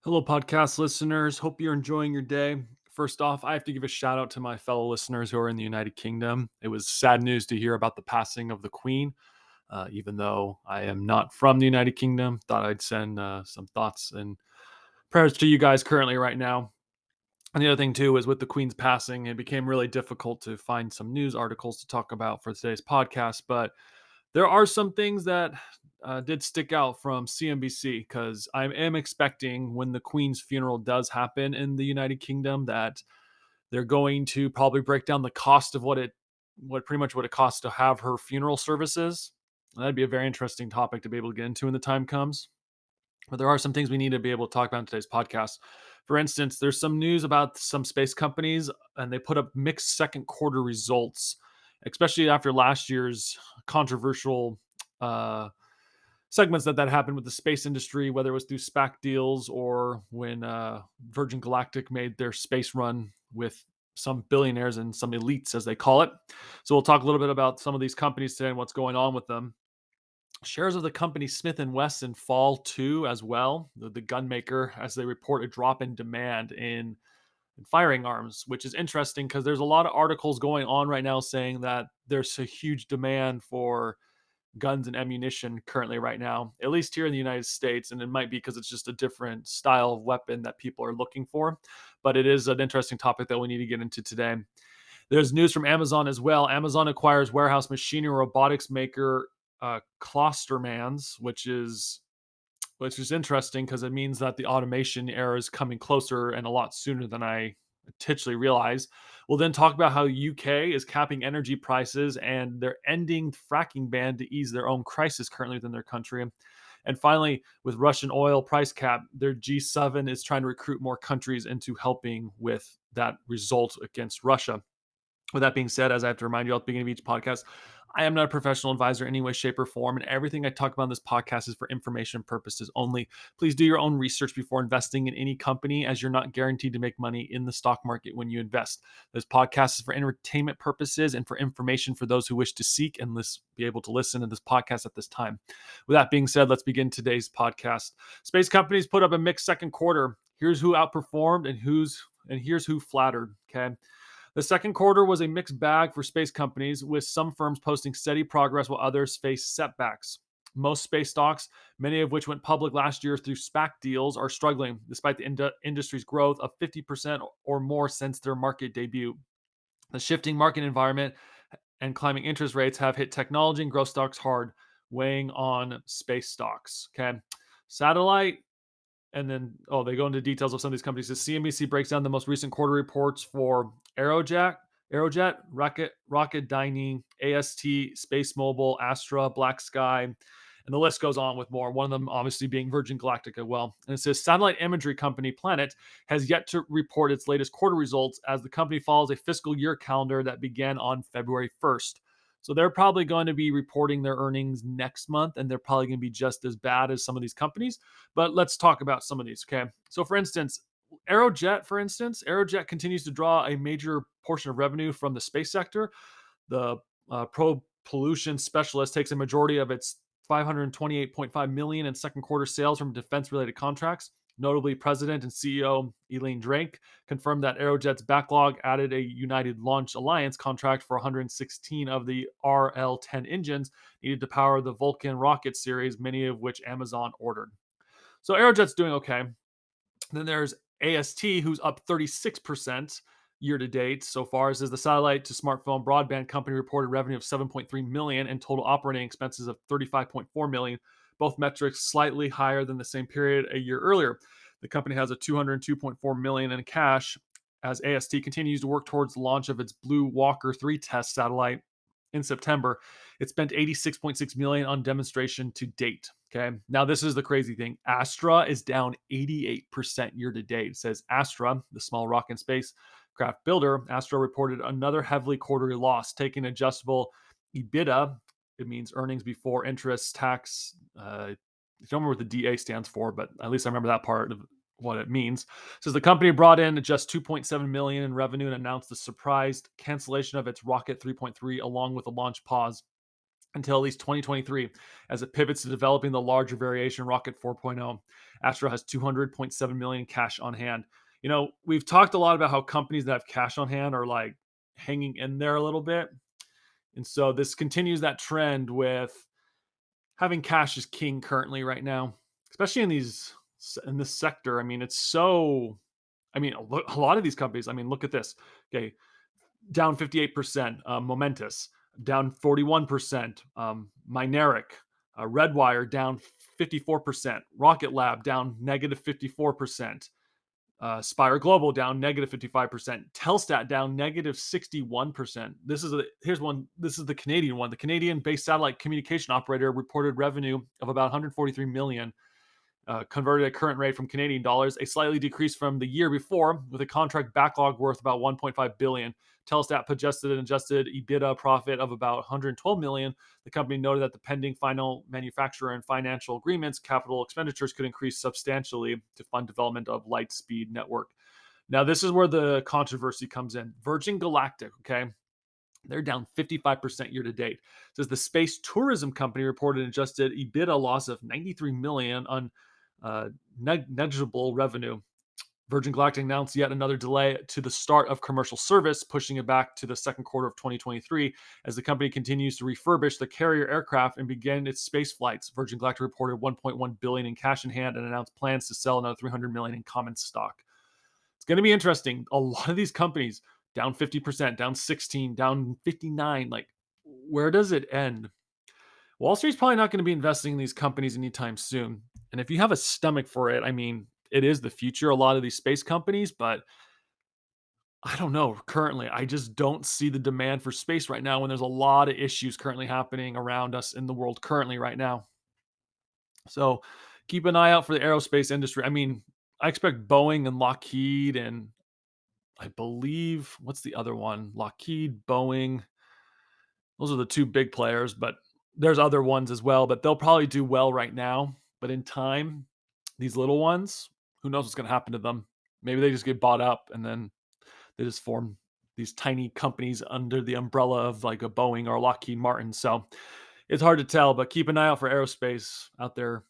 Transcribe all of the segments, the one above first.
Hello, podcast listeners. Hope you're enjoying your day. First off, I have to give a shout out to my fellow listeners who are in the United Kingdom. It was sad news to hear about the passing of the Queen. Even though I am not from the United Kingdom, thought I'd send some thoughts and prayers to you guys currently right now. And the other thing too is with the Queen's passing, it became really difficult to find some news articles to talk about for today's podcast. But there are some things that did stick out from CNBC because I am expecting when the Queen's funeral does happen in the United Kingdom that they're going to probably break down the cost of what pretty much what it costs to have her funeral services. That'd be a very interesting topic to be able to get into when the time comes. But there are some things we need to be able to talk about in today's podcast. For instance, there's some news about some space companies, and they put up mixed second quarter results, especially after last year's controversial uh, segments that happened with the space industry, whether it was through SPAC deals or when Virgin Galactic made their space run with some billionaires and some elites, as they call it. So we'll talk a little bit about some of these companies today and what's going on with them. Shares of the company Smith and Wesson fall too as well, the gun maker, as they report a drop in demand in firing arms, which is interesting because there's a lot of articles going on right now saying that there's a huge demand for guns and ammunition currently right now, at least here in the United States. And it might be because it's just a different style of weapon that people are looking for. But it is an interesting topic that we need to get into today. There's news from Amazon as well. Amazon acquires warehouse machinery robotics maker Klostermans, which is interesting because it means that the automation era is coming closer and a lot sooner than I intentionally realized. We'll then talk about how UK is capping energy prices and they're ending fracking ban to ease their own crisis currently within their country. And finally, with Russian oil price cap, their G7 is trying to recruit more countries into helping with that result against Russia. With that being said, as I have to remind you at the beginning of each podcast, I am not a professional advisor in any way, shape, or form, and everything I talk about in this podcast is for information purposes only. Please do your own research before investing in any company, as you're not guaranteed to make money in the stock market when you invest. This podcast is for entertainment purposes and for information for those who wish to seek and be able to listen to this podcast at this time. With that being said, let's begin today's podcast. Space companies put up a mixed second quarter. Here's who outperformed and here's who flattered. Okay. The second quarter was a mixed bag for space companies, with some firms posting steady progress while others faced setbacks. Most space stocks, many of which went public last year through SPAC deals, are struggling despite the industry's growth of 50% or more since their market debut. The shifting market environment and climbing interest rates have hit technology and growth stocks hard, weighing on space stocks. Okay. Satellite and then, they go into details of some of these companies. The CNBC breaks down the most recent quarter reports for Aerojet, Rocketdyne, AST, Space Mobile, Astra, Black Sky, and the list goes on with more. One of them obviously being Virgin Galactic as well. And it says satellite imagery company Planet has yet to report its latest quarter results as the company follows a fiscal year calendar that began on February 1st. So they're probably going to be reporting their earnings next month, and they're probably going to be just as bad as some of these companies. But let's talk about some of these, okay? So for instance, Aerojet continues to draw a major portion of revenue from the space sector. The pro pollution specialist takes a majority of its 528.5 million in second quarter sales from defense related contracts. Notably, President and CEO Elaine Drake confirmed that Aerojet's backlog added a United Launch Alliance contract for 116 of the RL-10 engines needed to power the Vulcan rocket series, many of which Amazon ordered. So Aerojet's doing okay. Then there's AST, who's up 36% year to date so far. This is the satellite to smartphone broadband company reported revenue of 7.3 million and total operating expenses of 35.4 million, both metrics slightly higher than the same period a year earlier. The company has a 202.4 million in cash as AST continues to work towards the launch of its Blue Walker 3 test satellite in September. It spent 86.6 million on demonstration to date. Okay. Now this is the crazy thing. Astra is down 88% year to date. It says Astra, the small rocket and spacecraft builder, Astra reported another heavily quarterly loss, taking adjustable EBITDA. It means earnings before interest, tax. I don't remember what the DA stands for, but at least I remember that part of what it means. It says the company brought in just 2.7 million in revenue and announced the surprised cancellation of its Rocket 3.3 along with a launch pause. until at least 2023 as it pivots to developing the larger variation rocket 4.0. Astro has 200.7 million cash on hand. We've talked a lot about how companies that have cash on hand are like hanging in there a little bit. And so this continues that trend with having cash is king currently right now, especially in this sector. I mean, it's so a lot of these companies, look at this. Okay, down 58%, Momentous down 41%, Mineric, Redwire down 54%, Rocket Lab down negative 54%, Spire Global down negative 55%, Telstat down negative 61%. Here's one. This is the Canadian one. The Canadian-based satellite communication operator reported revenue of about 143 million, converted at current rate from Canadian dollars, a slightly decrease from the year before, with a contract backlog worth about 1.5 billion. Telstat projected an adjusted EBITDA profit of about 112 million. The company noted that the pending final manufacturer and financial agreements, capital expenditures could increase substantially to fund development of Lightspeed network. Now, this is where the controversy comes in. Virgin Galactic, okay, they're down 55% year to date. It says the space tourism company reported an adjusted EBITDA loss of 93 million on negligible revenue. Virgin Galactic announced yet another delay to the start of commercial service, pushing it back to the second quarter of 2023 as the company continues to refurbish the carrier aircraft and begin its space flights. Virgin Galactic reported 1.1 billion in cash in hand and announced plans to sell another 300 million in common stock. It's going to be interesting. A lot of these companies down 50%, down 16, down 59. Like, where does it end? Wall Street's probably not going to be investing in these companies anytime soon. And if you have a stomach for it, it is the future, a lot of these space companies, but I don't know. Currently, I just don't see the demand for space right now when there's a lot of issues currently happening around us in the world currently right now. So keep an eye out for the aerospace industry. I expect Boeing and Lockheed and I believe, what's the other one? Lockheed, Boeing. Those are the two big players, but there's other ones as well, but they'll probably do well right now. But in time, these little ones, who knows what's going to happen to them? Maybe they just get bought up and then they just form these tiny companies under the umbrella of like a Boeing or Lockheed Martin. So it's hard to tell, but keep an eye out for aerospace out there.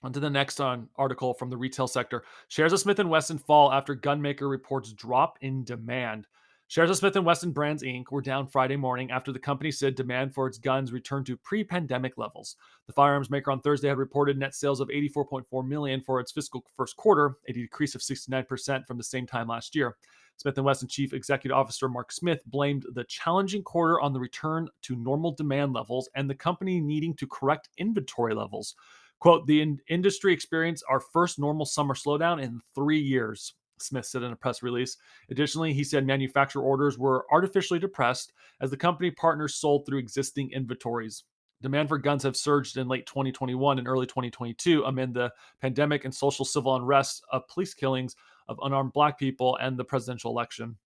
On to the next article from the retail sector. Shares of Smith & Wesson fall after gunmaker reports drop in demand. Shares of Smith & Wesson Brands Inc. were down Friday morning after the company said demand for its guns returned to pre-pandemic levels. The firearms maker on Thursday had reported net sales of 84.4 million for its fiscal first quarter, a decrease of 69% from the same time last year. Smith & Wesson Chief Executive Officer Mark Smith blamed the challenging quarter on the return to normal demand levels and the company needing to correct inventory levels. Quote, the industry experienced our first normal summer slowdown in 3 years, Smith said in a press release. Additionally, he said manufacturer orders were artificially depressed as the company partners sold through existing inventories. Demand for guns have surged in late 2021 and early 2022 amid the pandemic and social civil unrest of police killings of unarmed Black people and the presidential election.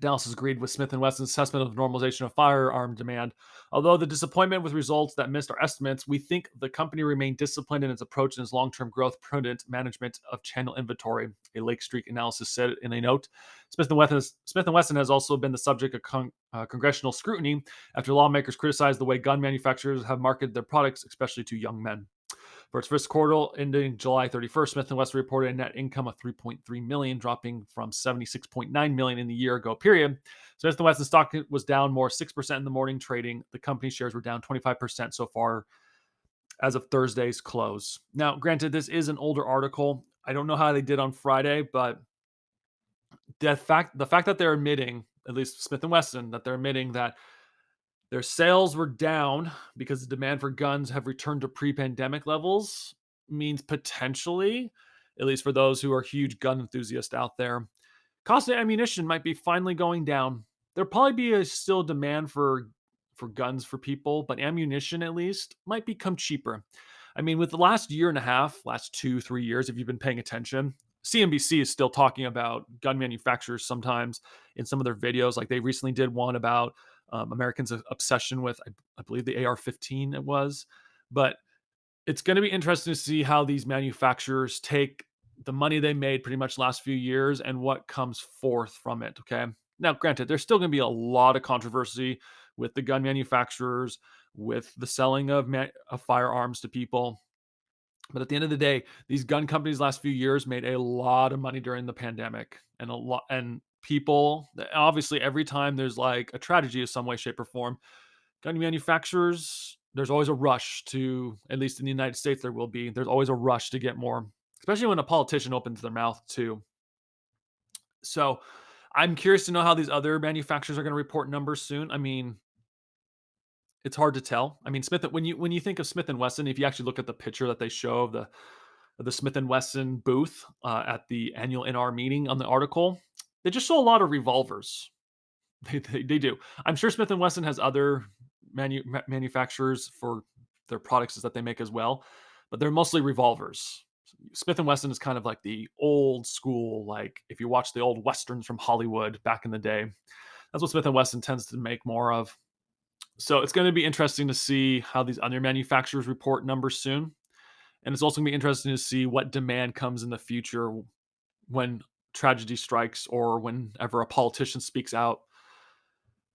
Analysis agreed with Smith & Wesson's assessment of the normalization of firearm demand. Although the disappointment with results that missed our estimates, we think the company remained disciplined in its approach and its long-term growth, prudent management of channel inventory, a Lake Street analysis said in a note. Smith & Wesson has also been the subject of congressional scrutiny after lawmakers criticized the way gun manufacturers have marketed their products, especially to young men. For its first quarter ending July 31st, Smith & Wesson reported a net income of 3.3 million, dropping from 76.9 million in the year ago period. Smith & Wesson stock was down more 6% in the morning trading. The company's shares were down 25% so far as of Thursday's close. Now, granted, this is an older article. I don't know how they did on Friday, but the fact that they're admitting, at least Smith & Wesson, that they're admitting that their sales were down because the demand for guns have returned to pre-pandemic levels means potentially, at least for those who are huge gun enthusiasts out there, cost of ammunition might be finally going down. There'll probably be a still demand for guns for people, but ammunition at least might become cheaper. With the last year and a half, last 2-3 years, if you've been paying attention, CNBC is still talking about gun manufacturers sometimes in some of their videos. Like they recently did one about Americans' obsession with, I believe, the AR-15 it was. But it's going to be interesting to see how these manufacturers take the money they made pretty much last few years and what comes forth from it. Okay. Now, granted, there's still going to be a lot of controversy with the gun manufacturers, with the selling of firearms to people. But at the end of the day, these gun companies last few years made a lot of money during the pandemic, and a lot and people obviously every time there's like a tragedy of some way, shape, or form, gun manufacturers, there's always a rush to, at least in the United States, there's always a rush to get more, especially when a politician opens their mouth too. So I'm curious to know how these other manufacturers are going to report numbers soon. I mean, it's hard to tell. I mean, when you think of Smith and Wesson, if you actually look at the picture that they show of the Smith and Wesson booth at the annual NR meeting on the article, they just show a lot of revolvers. They do. I'm sure Smith and Wesson has other manufacturers for their products that they make as well, but they're mostly revolvers. Smith and Wesson is kind of like the old school, like if you watch the old westerns from Hollywood back in the day, that's what Smith and Wesson tends to make more of. So it's going to be interesting to see how these other manufacturers report numbers soon, and it's also going to be interesting to see what demand comes in the future when tragedy strikes or whenever a politician speaks out.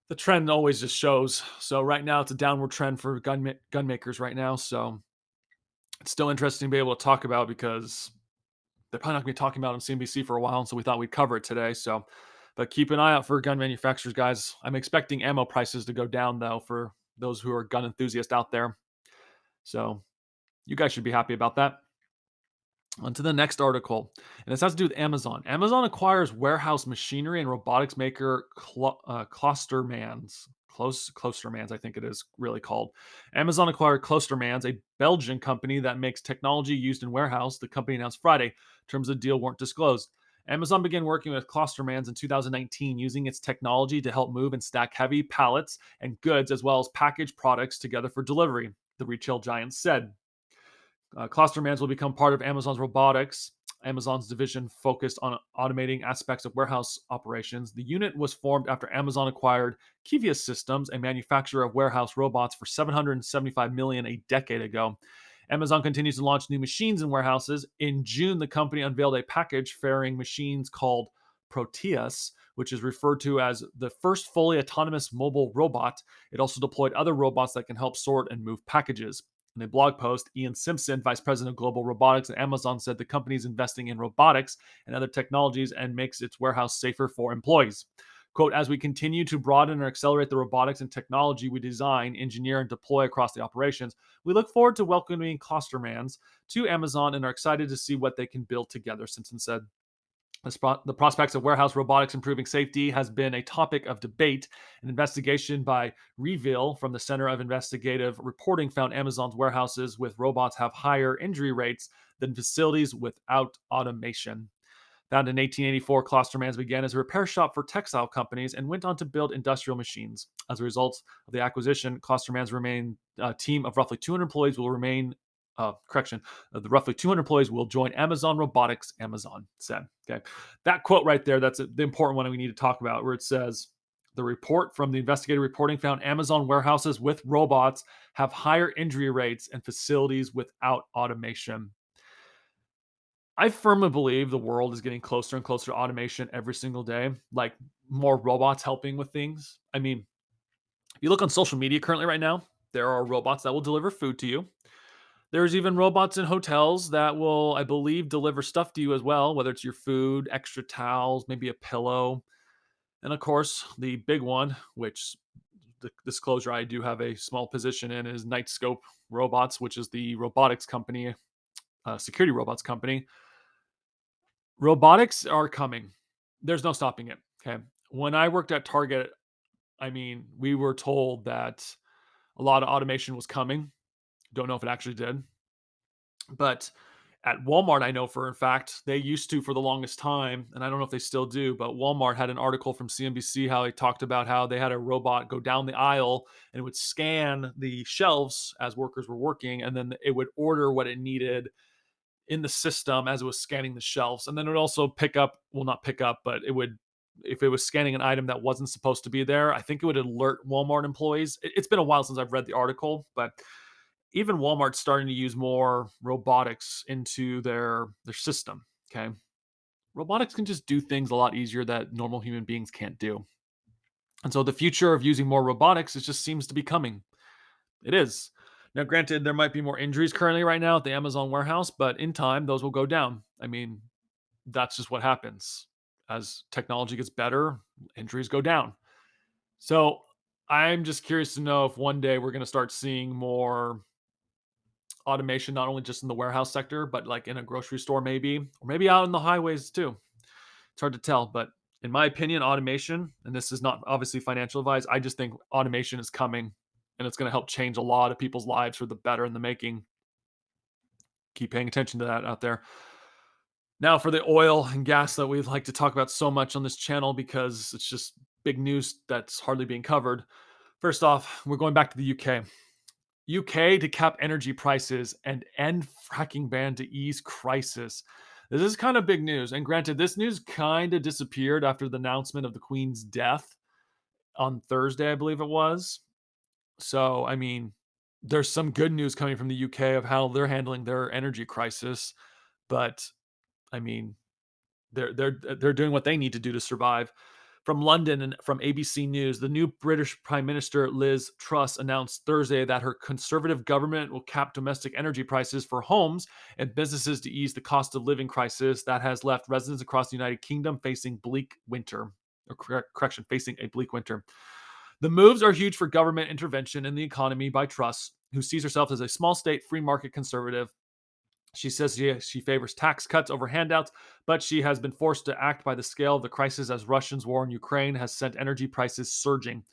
The trend always just shows. So right now it's a downward trend for gun makers right now. So it's still interesting to be able to talk about because they're probably not going to be talking about it on CNBC for a while. And so we thought we'd cover it today. So, but keep an eye out for gun manufacturers, guys. I'm expecting ammo prices to go down though for those who are gun enthusiasts out there. So you guys should be happy about that. On to the next article, and this has to do with Amazon. Amazon acquires warehouse machinery and robotics maker Clostermans, I think it is really called. Amazon acquired Clostermans, a Belgian company that makes technology used in warehouse. The company announced Friday. Terms of the deal weren't disclosed. Amazon began working with Clostermans in 2019, using its technology to help move and stack heavy pallets and goods, as well as package products together for delivery, the retail giant said. Clostermans will become part of Amazon's robotics. Amazon's division focused on automating aspects of warehouse operations. The unit was formed after Amazon acquired Kivius Systems, a manufacturer of warehouse robots, for $775 million a decade ago. Amazon continues to launch new machines in warehouses. In June, the company unveiled a package ferrying machines called Proteus, which is referred to as the first fully autonomous mobile robot. It also deployed other robots that can help sort and move packages. In a blog post, Ian Simpson, vice president of global robotics at Amazon, said the company is investing in robotics and other technologies and makes its warehouse safer for employees. Quote, as we continue to broaden and accelerate the robotics and technology we design, engineer, and deploy across the operations, we look forward to welcoming Clostermans to Amazon and are excited to see what they can build together, Simpson said. The prospects of warehouse robotics improving safety has been a topic of debate. An investigation by Reveal from the Center of Investigative Reporting found Amazon's warehouses with robots have higher injury rates than facilities without automation. Founded in 1884, Clostermans began as a repair shop for textile companies and went on to build industrial machines. As a result of the acquisition, Clostermans remain a team of roughly 200 employees will remain the roughly 200 employees will join Amazon Robotics, Amazon said. Okay. That quote right there, that's the important one we need to talk about, where it says, the report from the investigative reporting found Amazon warehouses with robots have higher injury rates and facilities without automation. I firmly believe the world is getting closer and closer to automation every single day, like more robots helping with things. I mean, if you look on social media currently right now, there are robots that will deliver food to you. There's even robots in hotels that will, I believe, deliver stuff to you as well, whether it's your food, extra towels, maybe a pillow. And of course, the big one, which the disclosure I do have a small position in, is Nightscope Robots, which is the robotics company, security robots company. Robotics are coming. There's no stopping it. Okay. When I worked at Target, I mean, we were told that a lot of automation was coming. Don't know if it actually did. But at Walmart, I know for a fact they used to for the longest time, and I don't know if they still do, but Walmart had an article from CNBC how they talked about how they had a robot go down the aisle and it would scan the shelves as workers were working, and then it would order what it needed in the system as it was scanning the shelves. And then it would also pick up, well, not pick up, but it would, if it was scanning an item that wasn't supposed to be there, I think it would alert Walmart employees. It's been a while since I've read the article, but even Walmart's starting to use more robotics into their system. Okay. Robotics can just do things a lot easier that normal human beings can't do. And so the future of using more robotics, it just seems to be coming. It is. Now, granted, there might be more injuries currently right now at the Amazon warehouse, but in time, those will go down. I mean, that's just what happens. As technology gets better, injuries go down. So I'm just curious to know if one day we're going to start seeing more automation, not only just in the warehouse sector, but like in a grocery store, maybe, or maybe out in the highways too. It's hard to tell, but in my opinion, automation, and this is not obviously financial advice, I just think automation is coming and it's going to help change a lot of people's lives for the better in the making. Keep paying attention to that out there. Now, for the oil and gas that we like to talk about so much on this channel because it's just big news that's hardly being covered. First off, we're going back to the UK. UK to cap energy prices and end fracking ban to ease crisis. This is kind of big news. And granted, this news kind of disappeared after the announcement of the Queen's death on Thursday, I believe it was. So, I mean, there's some good news coming from the UK of how they're handling their energy crisis. But I mean, they're doing what they need to do to survive. From London and from ABC News, the new British Prime Minister Liz Truss announced Thursday that her conservative government will cap domestic energy prices for homes and businesses to ease the cost of living crisis that has left residents across the United Kingdom facing bleak winter, or correction, facing a bleak winter. The moves are huge for government intervention in the economy by Truss, who sees herself as a small state free market conservative. She says she favors tax cuts over handouts, but she has been forced to act by the scale of the crisis as Russia's war in Ukraine has sent energy prices surging.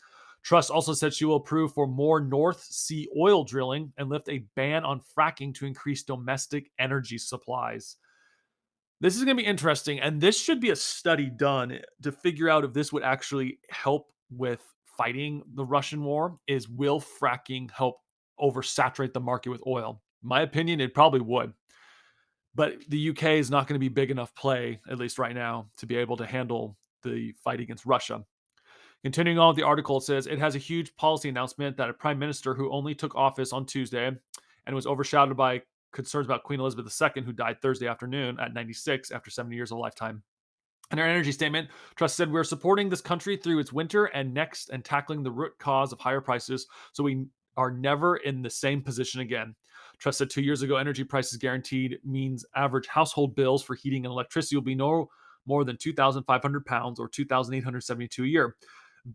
Truss also said she will approve for more North Sea oil drilling and lift a ban on fracking to increase domestic energy supplies. This is going to be interesting, and this should be a study done to figure out if this would actually help with fighting the Russian war. Is will fracking help oversaturate the market with oil? In my opinion, it probably would. But the UK is not going to be big enough play, at least right now, to be able to handle the fight against Russia. Continuing on with the article, it says it has a huge policy announcement that a prime minister who only took office on Tuesday and was overshadowed by concerns about Queen Elizabeth II, who died Thursday afternoon at 96 after 70 years of a lifetime. In our energy statement, Truss said, "We're supporting this country through its winter and next and tackling the root cause of higher prices so we are never in the same position again." Truss said 2 years ago, energy prices guaranteed means average household bills for heating and electricity will be no more than £2,500 or $2,872 a year.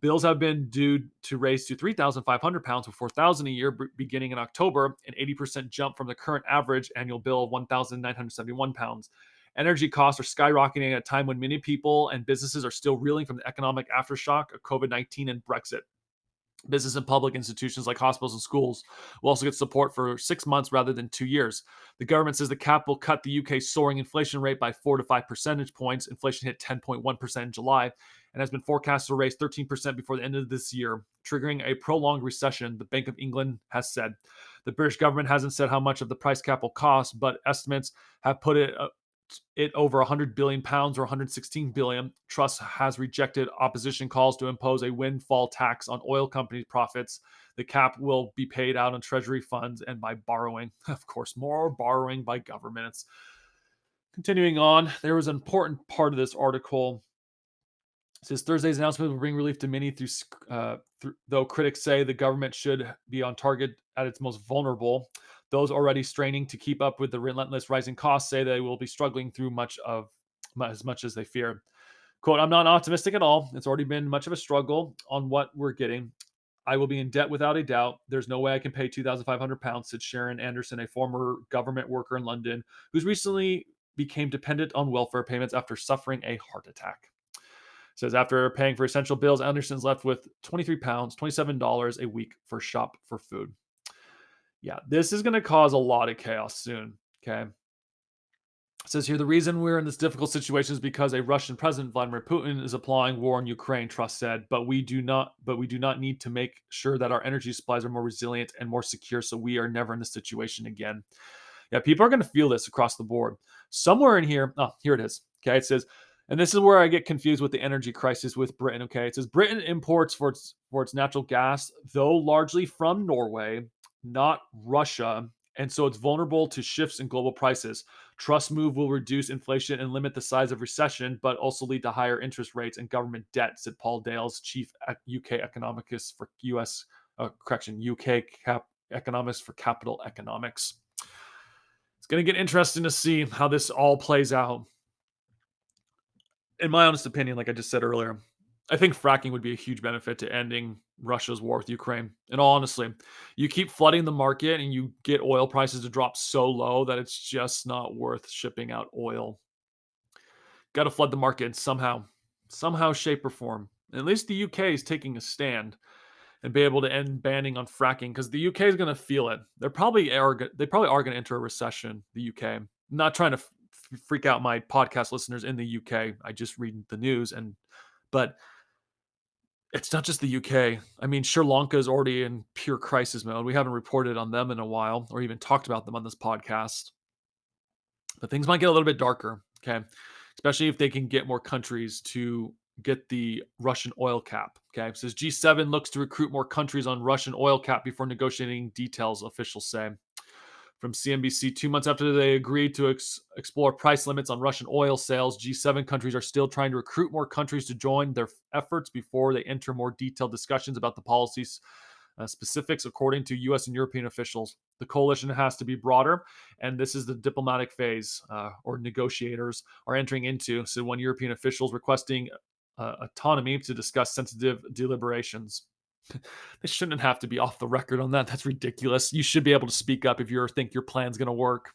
Bills have been due to raise to £3,500 or $4,000 a year beginning in October, an 80% jump from the current average annual bill of £1,971. Energy costs are skyrocketing at a time when many people and businesses are still reeling from the economic aftershock of COVID-19 and Brexit. Business and public institutions like hospitals and schools will also get support for 6 months rather than 2 years. The government says the cap will cut the UK's soaring inflation rate by 4 to 5 percentage points. Inflation hit 10.1% in July and has been forecast to raise 13% before the end of this year, triggering a prolonged recession, the Bank of England has said. The British government hasn't said how much of the price cap will cost, but estimates have put it over 100 billion pounds or 116 billion. Truss has rejected opposition calls to impose a windfall tax on oil companies' profits. The cap will be paid out on treasury funds and by borrowing. Of course, more borrowing by governments. Continuing on, there was an important part of this article. It says Thursday's announcement will bring relief to many though critics say the government should be on target at its most vulnerable. Those already straining to keep up with the relentless rising costs say they will be struggling through as much as they fear. Quote, "I'm not optimistic at all. It's already been much of a struggle on what we're getting. I will be in debt without a doubt. There's no way I can pay £2,500, said Sharon Anderson, a former government worker in London, who's recently became dependent on welfare payments after suffering a heart attack. Says after paying for essential bills, Anderson's left with £23, $27 a week for shop for food. Yeah, this is going to cause a lot of chaos soon. Okay. It says here the reason we're in this difficult situation is because a Russian president, Vladimir Putin, is applying war in Ukraine, Truss said, but we do not need to make sure that our energy supplies are more resilient and more secure so we are never in this situation again. Yeah, people are going to feel this across the board. Somewhere in here, oh, here it is. Okay, it says, and this is where I get confused with the energy crisis with Britain. Okay, it says Britain imports for its natural gas, though largely from Norway, not Russia, and so it's vulnerable to shifts in global prices. Truss move will reduce inflation and limit the size of recession, but also lead to higher interest rates and government debt, said Paul Dales, chief UK economist for UK economist for Capital Economics. It's going to get interesting to see how this all plays out. In my honest opinion, like I just said earlier, I think fracking would be a huge benefit to ending Russia's war with Ukraine. And honestly, you keep flooding the market and you get oil prices to drop so low that it's just not worth shipping out oil. Got to flood the market somehow, shape, or form. At least the UK is taking a stand and be able to end banning on fracking because the UK is going to feel it. They probably are going to enter a recession. The UK. I'm not trying to freak out my podcast listeners in the UK. I just read the news but it's not just the UK. I mean, Sri Lanka is already in pure crisis mode. We haven't reported on them in a while or even talked about them on this podcast. But things might get a little bit darker, okay? Especially if they can get more countries to get the Russian oil cap, okay? It says G7 looks to recruit more countries on Russian oil cap before negotiating details, officials say. From CNBC, 2 months after they agreed to explore price limits on Russian oil sales, G7 countries are still trying to recruit more countries to join their efforts before they enter more detailed discussions about the policies specifics, according to U.S. and European officials. The coalition has to be broader, and this is the diplomatic phase or negotiators are entering into. So, when European officials requesting autonomy to discuss sensitive deliberations. They shouldn't have to be off the record on that. That's ridiculous. You should be able to speak up if you think your plan's going to work.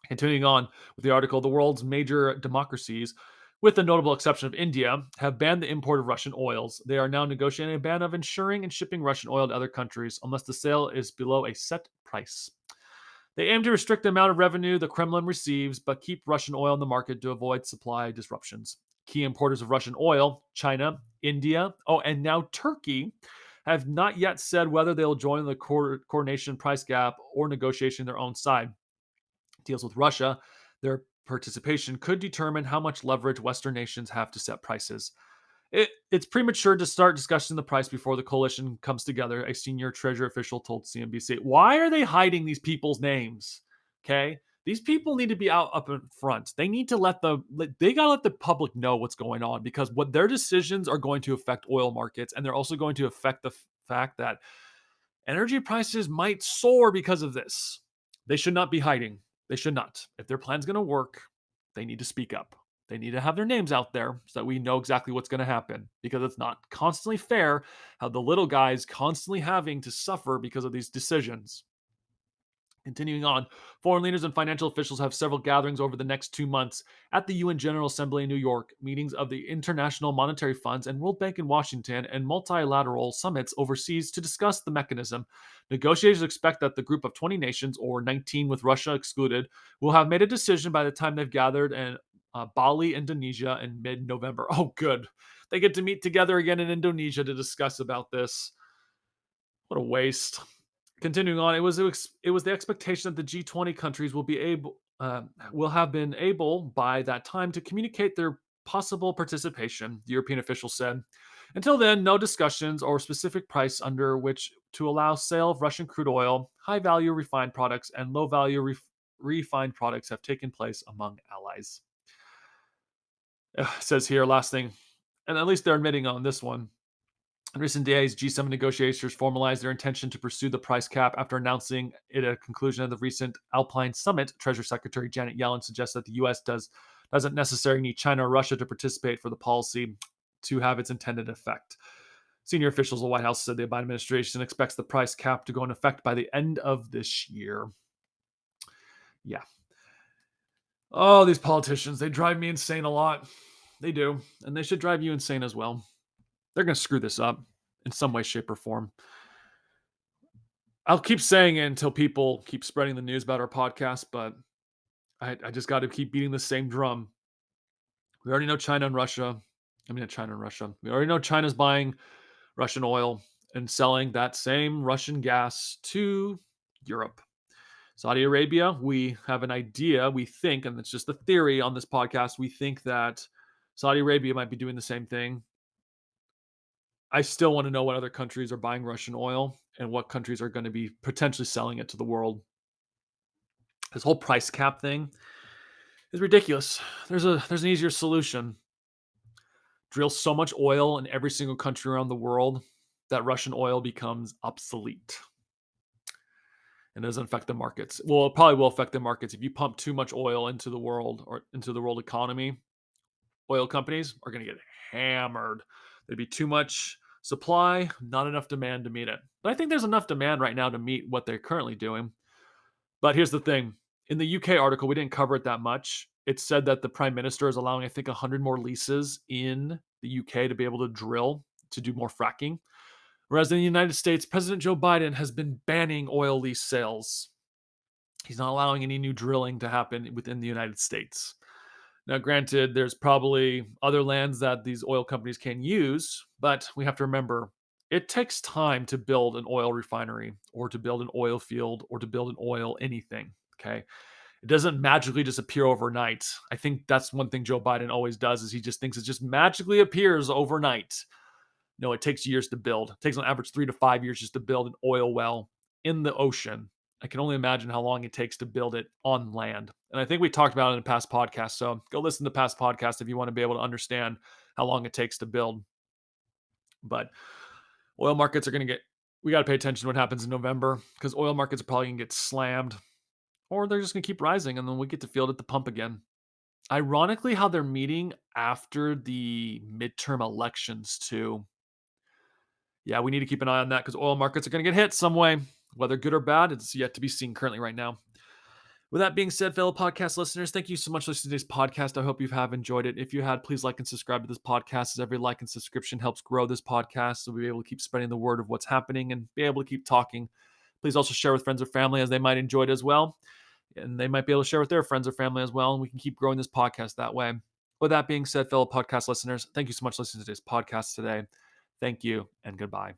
Continuing on with the article, the world's major democracies, with the notable exception of India, have banned the import of Russian oils. They are now negotiating a ban of insuring and shipping Russian oil to other countries unless the sale is below a set price. They aim to restrict the amount of revenue the Kremlin receives, but keep Russian oil in the market to avoid supply disruptions. Key importers of Russian oil, China, India, and now Turkey, have not yet said whether they'll join the coordination price gap or negotiation their own side. Deals with Russia, their participation could determine how much leverage Western nations have to set prices. It's premature to start discussing the price before the coalition comes together, a senior Treasury official told CNBC. Why are they hiding these people's names? Okay. These people need to be out up in front. They need to they got to let the public know what's going on because what their decisions are going to affect oil markets. And they're also going to affect the fact that energy prices might soar because of this. They should not be hiding. They should not. If their plan's going to work, they need to speak up. They need to have their names out there so that we know exactly what's going to happen because it's not constantly fair how the little guys constantly having to suffer because of these decisions. Continuing on, foreign leaders and financial officials have several gatherings over the next 2 months at the UN General Assembly in New York, meetings of the International Monetary Funds and World Bank in Washington, and multilateral summits overseas to discuss the mechanism. Negotiators expect that the group of 20 nations, or 19 with Russia excluded, will have made a decision by the time they've gathered in Bali, Indonesia in mid-November. Oh, good. They get to meet together again in Indonesia to discuss about this. What a waste. Continuing on, it was the expectation that the G20 countries will have been able by that time to communicate their possible participation, the European official said. Until then, no discussions or specific price under which to allow sale of Russian crude oil, high-value refined products, and low-value refined products have taken place among allies. It says here, last thing, and at least they're admitting on this one. In recent days, G7 negotiators formalized their intention to pursue the price cap after announcing it at a conclusion of the recent Alpine Summit. Treasury Secretary Janet Yellen suggests that the U.S. doesn't necessarily need China or Russia to participate for the policy to have its intended effect. Senior officials of the White House said the Biden administration expects the price cap to go in effect by the end of this year. Yeah. Oh, these politicians, they drive me insane a lot. They do. And they should drive you insane as well. They're going to screw this up in some way, shape, or form. I'll keep saying it until people keep spreading the news about our podcast, but I just got to keep beating the same drum. We already know China and Russia. We already know China's buying Russian oil and selling that same Russian gas to Europe. Saudi Arabia, we have an idea, we think, and it's just a theory on this podcast, we think that Saudi Arabia might be doing the same thing. I still want to know what other countries are buying Russian oil and what countries are going to be potentially selling it to the world. This whole price cap thing is ridiculous. There's an easier solution. Drill so much oil in every single country around the world that Russian oil becomes obsolete. and it doesn't affect the markets. Well, it probably will affect the markets if you pump too much oil into the world or into the world economy. Oil companies are going to get hammered. There'd be too much supply, not enough demand to meet it. But I think there's enough demand right now to meet what they're currently doing. But here's the thing. In the UK article, we didn't cover it that much. It said that the prime minister is allowing, I think, 100 more leases in the UK to be able to drill, to do more fracking. Whereas in the United States, President Joe Biden has been banning oil lease sales. He's not allowing any new drilling to happen within the United States. Now, granted, there's probably other lands that these oil companies can use, but we have to remember it takes time to build an oil refinery or to build an oil field or to build an oil anything. Okay. It doesn't magically just appear overnight. I think that's one thing Joe Biden always does is he just thinks it just magically appears overnight. No, it takes years to build. It takes on average 3 to 5 years just to build an oil well in the ocean. I can only imagine how long it takes to build it on land. And I think we talked about it in a past podcast. So go listen to past podcasts if you want to be able to understand how long it takes to build. But oil markets are going to we got to pay attention to what happens in November because oil markets are probably going to get slammed or they're just going to keep rising and then we get to feel it at the pump again. Ironically, how they're meeting after the midterm elections, too. Yeah, we need to keep an eye on that because oil markets are going to get hit some way. Whether good or bad, it's yet to be seen currently right now. With that being said, fellow podcast listeners, thank you so much for listening to today's podcast. I hope you have enjoyed it. If you had, please like and subscribe to this podcast, as every like and subscription helps grow this podcast so we'll be able to keep spreading the word of what's happening and be able to keep talking. Please also share with friends or family as they might enjoy it as well. And they might be able to share with their friends or family as well. And we can keep growing this podcast that way. With that being said, fellow podcast listeners, thank you so much for listening to today's podcast today. Thank you and goodbye.